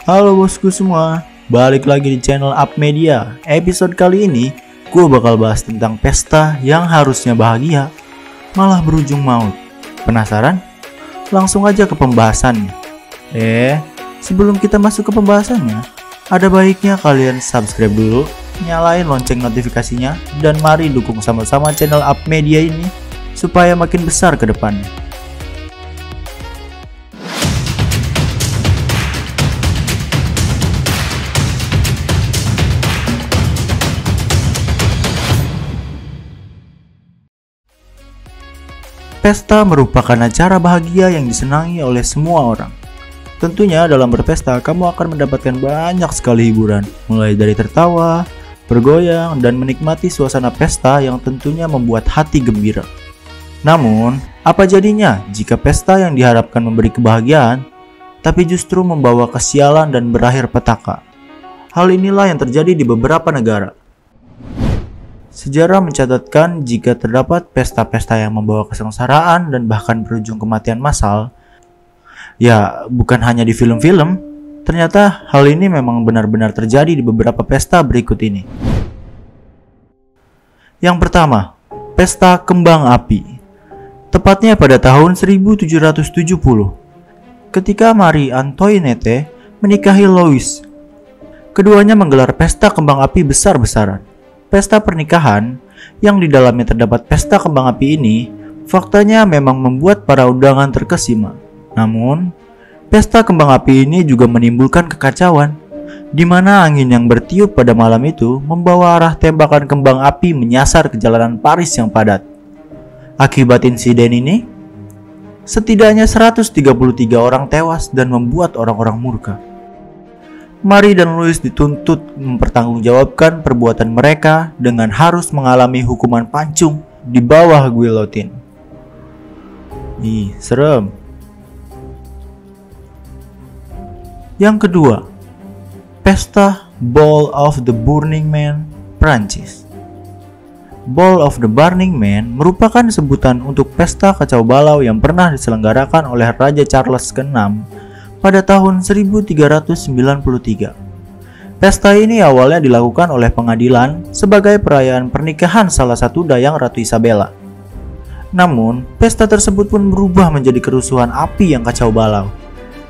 Halo bosku semua, balik lagi di channel Up Media. Episode kali ini, gue bakal bahas tentang pesta yang harusnya bahagia, malah berujung maut. Penasaran? Langsung aja ke pembahasannya. Sebelum kita masuk ke pembahasannya, ada baiknya kalian subscribe dulu, nyalain lonceng notifikasinya, dan mari dukung sama-sama channel Up Media ini supaya makin besar ke depannya. Pesta merupakan acara bahagia yang disenangi oleh semua orang. Tentunya dalam berpesta kamu akan mendapatkan banyak sekali hiburan, mulai dari tertawa, bergoyang, dan menikmati suasana pesta yang tentunya membuat hati gembira. Namun, apa jadinya jika pesta yang diharapkan memberi kebahagiaan, tapi justru membawa kesialan dan berakhir petaka? Hal inilah yang terjadi di beberapa negara. Sejarah mencatatkan jika terdapat pesta-pesta yang membawa kesengsaraan dan bahkan berujung kematian massal. Ya, bukan hanya di film-film, ternyata hal ini memang benar-benar terjadi di beberapa pesta berikut ini. Yang pertama, Pesta Kembang Api. Tepatnya pada tahun 1770, ketika Marie Antoinette menikahi Louis. Keduanya menggelar pesta kembang api besar-besaran. Pesta pernikahan yang di dalamnya terdapat pesta kembang api ini faktanya memang membuat para undangan terkesima. Namun, pesta kembang api ini juga menimbulkan kekacauan, di mana angin yang bertiup pada malam itu membawa arah tembakan kembang api menyasar ke jalanan Paris yang padat. Akibat insiden ini, setidaknya 133 orang tewas dan membuat orang-orang murka. Marie dan Louis dituntut mempertanggungjawabkan perbuatan mereka dengan harus mengalami hukuman pancung di bawah guillotine. Serem. Yang kedua, Pesta Ball of the Burning Man, Prancis. Ball of the Burning Man merupakan sebutan untuk pesta kacau balau yang pernah diselenggarakan oleh Raja Charles ke-6 pada tahun 1393. Pesta ini awalnya dilakukan oleh pengadilan sebagai perayaan pernikahan salah satu dayang Ratu Isabella. Namun, pesta tersebut pun berubah menjadi kerusuhan api yang kacau balau,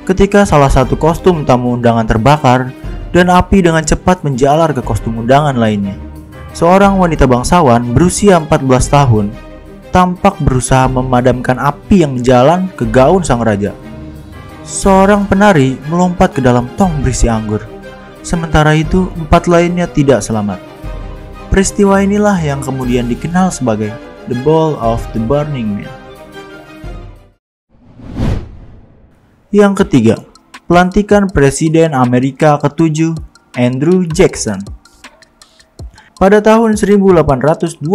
ketika salah satu kostum tamu undangan terbakar dan api dengan cepat menjalar ke kostum undangan lainnya. Seorang wanita bangsawan berusia 14 tahun tampak berusaha memadamkan api yang menjalar ke gaun sang raja. Seorang penari melompat ke dalam tong berisi anggur. Sementara itu, 4 lainnya tidak selamat. Peristiwa inilah yang kemudian dikenal sebagai The Ball of the Burning Man. Yang ketiga, pelantikan Presiden Amerika ke-7, Andrew Jackson. Pada tahun 1829,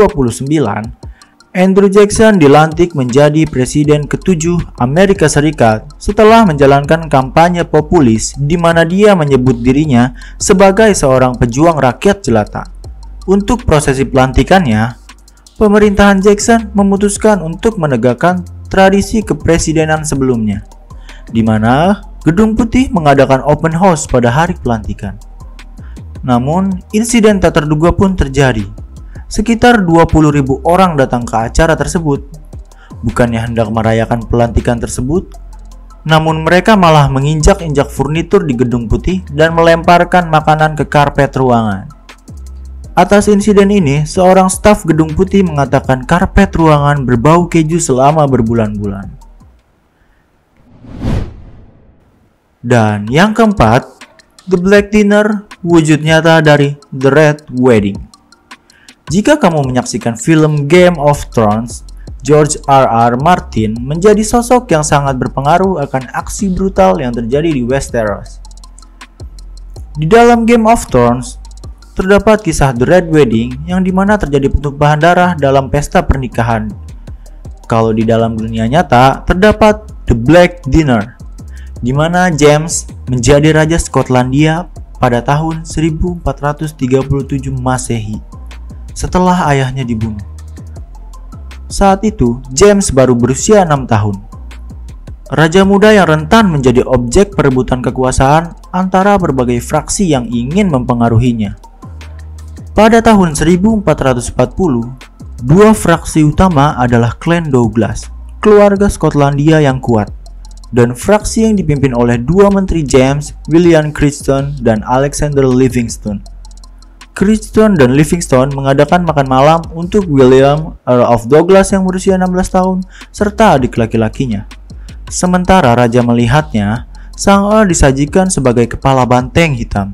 Andrew Jackson dilantik menjadi Presiden ke-7 Amerika Serikat setelah menjalankan kampanye populis di mana dia menyebut dirinya sebagai seorang pejuang rakyat jelata. Untuk prosesi pelantikannya, pemerintahan Jackson memutuskan untuk menegakkan tradisi kepresidenan sebelumnya, di mana Gedung Putih mengadakan open house pada hari pelantikan. Namun, insiden tak terduga pun terjadi. Sekitar 20.000 orang datang ke acara tersebut. Bukannya hendak merayakan pelantikan tersebut, namun mereka malah menginjak-injak furnitur di Gedung Putih dan melemparkan makanan ke karpet ruangan. Atas insiden ini, seorang staf Gedung Putih mengatakan karpet ruangan berbau keju selama berbulan-bulan. Dan yang keempat, The Black Dinner, wujud nyata dari The Red Wedding. Jika kamu menyaksikan film Game of Thrones, George R.R. Martin menjadi sosok yang sangat berpengaruh akan aksi brutal yang terjadi di Westeros. Di dalam Game of Thrones, terdapat kisah The Red Wedding yang dimana terjadi pertumpahan darah dalam pesta pernikahan. Kalau di dalam dunia nyata, terdapat The Black Dinner, di mana James menjadi Raja Skotlandia pada tahun 1437 Masehi. Setelah ayahnya dibunuh. Saat itu, James baru berusia 6 tahun. Raja muda yang rentan menjadi objek perebutan kekuasaan antara berbagai fraksi yang ingin mempengaruhinya. Pada tahun 1440, dua fraksi utama adalah klan Douglas, keluarga Skotlandia yang kuat, dan fraksi yang dipimpin oleh dua menteri James, William Crichton, dan Alexander Livingston. Crichton dan Livingston mengadakan makan malam untuk William, Earl of Douglas yang berusia 16 tahun, serta adik laki-lakinya. Sementara raja melihatnya, sang Earl disajikan sebagai kepala banteng hitam,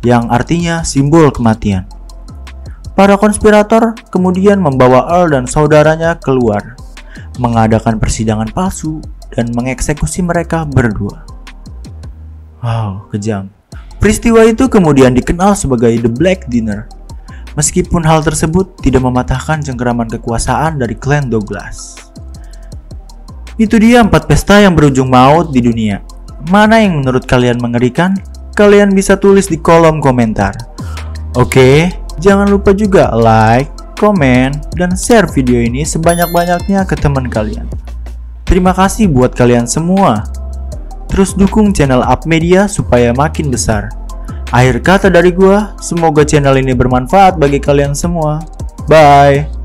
yang artinya simbol kematian. Para konspirator kemudian membawa Earl dan saudaranya keluar, mengadakan persidangan palsu, dan mengeksekusi mereka berdua. Wow, kejam. Peristiwa itu kemudian dikenal sebagai The Black Dinner, meskipun hal tersebut tidak mematahkan cengkeraman kekuasaan dari klan Douglas. Itu dia 4 pesta yang berujung maut di dunia. Mana yang menurut kalian mengerikan? Kalian bisa tulis di kolom komentar. Oke, jangan lupa juga like, komen, dan share video ini sebanyak-banyaknya ke teman kalian. Terima kasih buat kalian semua. Terus dukung channel Up Media supaya makin besar. Akhir kata dari gua, semoga channel ini bermanfaat bagi kalian semua. Bye.